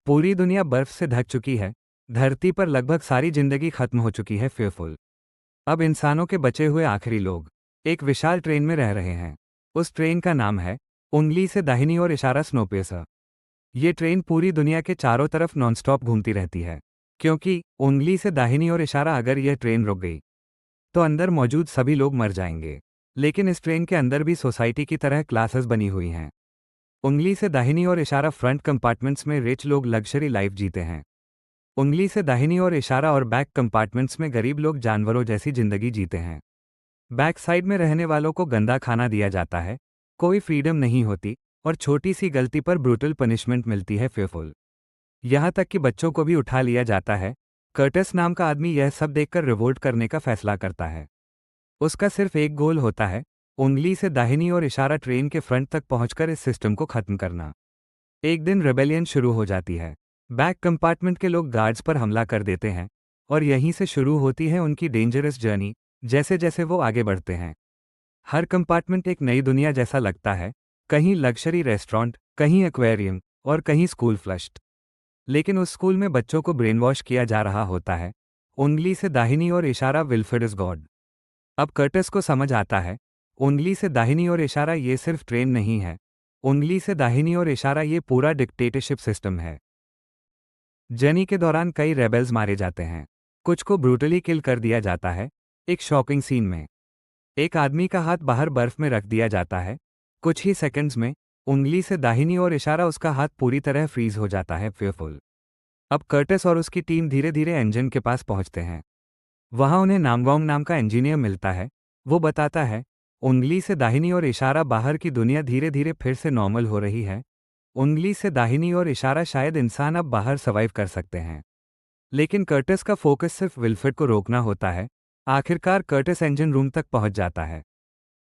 पूरी दुनिया बर्फ से ढक चुकी है। धरती पर लगभग सारी जिंदगी खत्म हो चुकी है। फेयरफुल। अब इंसानों के बचे हुए आखिरी लोग एक विशाल ट्रेन में रह रहे हैं। उस ट्रेन का नाम है उंगली से दाहिनी ओर इशारा स्नोपेसर। ये ट्रेन पूरी दुनिया के चारों तरफ नॉनस्टॉप घूमती रहती है, क्योंकि उंगली से दाहिनी ओर इशारा अगर यह ट्रेन रुक गई तो अंदर मौजूद सभी लोग मर जाएंगे। लेकिन इस ट्रेन के अंदर भी सोसाइटी की तरह क्लासेस बनी हुई हैं। उंगली से दाहिनी ओर इशारा फ्रंट कंपार्टमेंट्स में रिच लोग लग्जरी लाइफ जीते हैं। उंगली से दाहिनी ओर इशारा और बैक कंपार्टमेंट्स में गरीब लोग जानवरों जैसी जिंदगी जीते हैं। बैक साइड में रहने वालों को गंदा खाना दिया जाता है, कोई फ्रीडम नहीं होती और छोटी सी गलती पर ब्रूटल पनिशमेंट मिलती है। फेयरफुल। यहाँ तक कि बच्चों को भी उठा लिया जाता है। कर्टिस नाम का आदमी यह सब देखकर रिवोल्ट करने का फैसला करता है। उसका सिर्फ एक गोल होता है, उंगली से दाहिनी ओर इशारा ट्रेन के फ्रंट तक पहुंचकर इस सिस्टम को खत्म करना। एक दिन रेबेलियन शुरू हो जाती है। बैक कंपार्टमेंट के लोग गार्ड्स पर हमला कर देते हैं और यहीं से शुरू होती है उनकी डेंजरस जर्नी। जैसे जैसे वो आगे बढ़ते हैं, हर कंपार्टमेंट एक नई दुनिया जैसा लगता है, कहीं लग्जरी रेस्टोरेंट, कहीं एक्वेरियम और कहीं स्कूल फ्लश्ड। लेकिन उस स्कूल में बच्चों को ब्रेन वॉश किया जा रहा होता है। उंगली से दाहिनी ओर इशारा विल्फ्रेड इज गॉड। अब कर्टिस को समझ आता है, उंगली से दाहिनी ओर इशारा ये सिर्फ ट्रेन नहीं है, उंगली से दाहिनी ओर इशारा ये पूरा डिक्टेटरशिप सिस्टम है। जर्नी के दौरान कई रेबेल्स मारे जाते हैं, कुछ को ब्रूटली किल कर दिया जाता है। एक शॉकिंग सीन में एक आदमी का हाथ बाहर बर्फ में रख दिया जाता है। कुछ ही सेकंड्स में उंगली से दाहिनी ओर इशारा उसका हाथ पूरी तरह फ्रीज हो जाता है। फेयरफुल। अब कर्टिस और उसकी टीम धीरे धीरे इंजन के पास पहुंचते हैं। वहां उन्हें नामगोंग नाम का इंजीनियर मिलता है। वो बताता है, उंगली से दाहिनी ओर इशारा बाहर की दुनिया धीरे धीरे फिर से नॉर्मल हो रही है। उंगली से दाहिनी ओर इशारा शायद इंसान अब बाहर सर्वाइव कर सकते हैं। लेकिन कर्टिस का फोकस सिर्फ विल्फ्रेड को रोकना होता है। आखिरकार कर्टिस इंजन रूम तक पहुंच जाता है,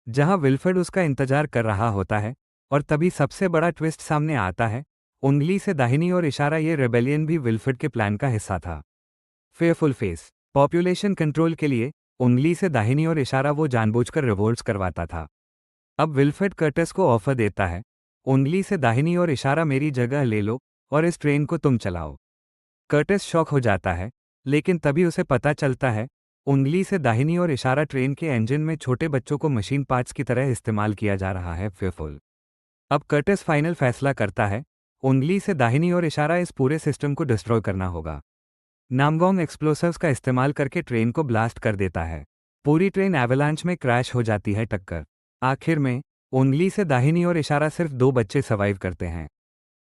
जहां विल्फ्रेड उसका इंतजार कर रहा होता है। और तभी सबसे बड़ा ट्विस्ट सामने आता है। उंगली से दाहिनी ओर इशारा ये रेबेलियन भी विल्फ्रेड के प्लान का हिस्सा था। Fearful face. पॉपुलेशन कंट्रोल के लिए उंगली से दाहिनी ओर इशारा वो जानबूझकर रिवोल्ट्स करवाता था। अब विल्फ्रेड कर्टिस को ऑफर देता है, उंगली से दाहिनी ओर इशारा मेरी जगह ले लो और इस ट्रेन को तुम चलाओ। कर्टिस शॉक हो जाता है, लेकिन तभी उसे पता चलता है, उंगली से दाहिनी ओर इशारा ट्रेन के इंजन में छोटे बच्चों को मशीन पार्ट्स की तरह इस्तेमाल किया जा रहा है। फेयरफुल। अब कर्टिस फाइनल फैसला करता है, उंगली से दाहिनी ओर इशारा इस पूरे सिस्टम को डिस्ट्रॉय करना होगा। नामगोंग एक्सप्लोसिव्स का इस्तेमाल करके ट्रेन को ब्लास्ट कर देता है। पूरी ट्रेन एवलांच में क्रैश हो जाती है। टक्कर। आखिर में उंगली से दाहिनी ओर इशारा सिर्फ 2 बच्चे सर्वाइव करते हैं।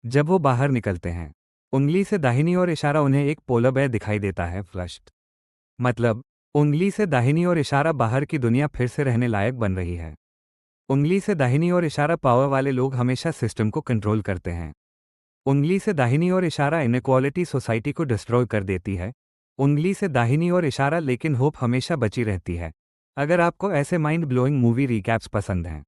जब वो बाहर निकलते हैं, उंगली से दाहिनी ओर इशारा उन्हें एक पोलर बेयर दिखाई देता है। फ्लश्ड। मतलब उंगली से दाहिनी ओर इशारा बाहर की दुनिया फिर से रहने लायक बन रही है। उंगली से दाहिनी ओर इशारा पावर वाले लोग हमेशा सिस्टम को कंट्रोल करते हैं। उंगली से दाहिनी ओर इशारा इनइक्वालिटी सोसाइटी को डिस्ट्रॉय कर देती है। उंगली से दाहिनी ओर इशारा लेकिन होप हमेशा बची रहती है। अगर आपको ऐसे माइंड ब्लोइंग मूवी रिकैप्स पसंद हैं,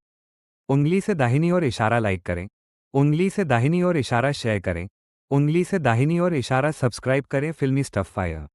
उंगली से दाहिनी ओर इशारा लाइक करें, उंगली से दाहिनी ओर इशारा शेयर करें, उंगली से दाहिनी ओर इशारा सब्सक्राइब करें। फिल्मी स्टफ फायर।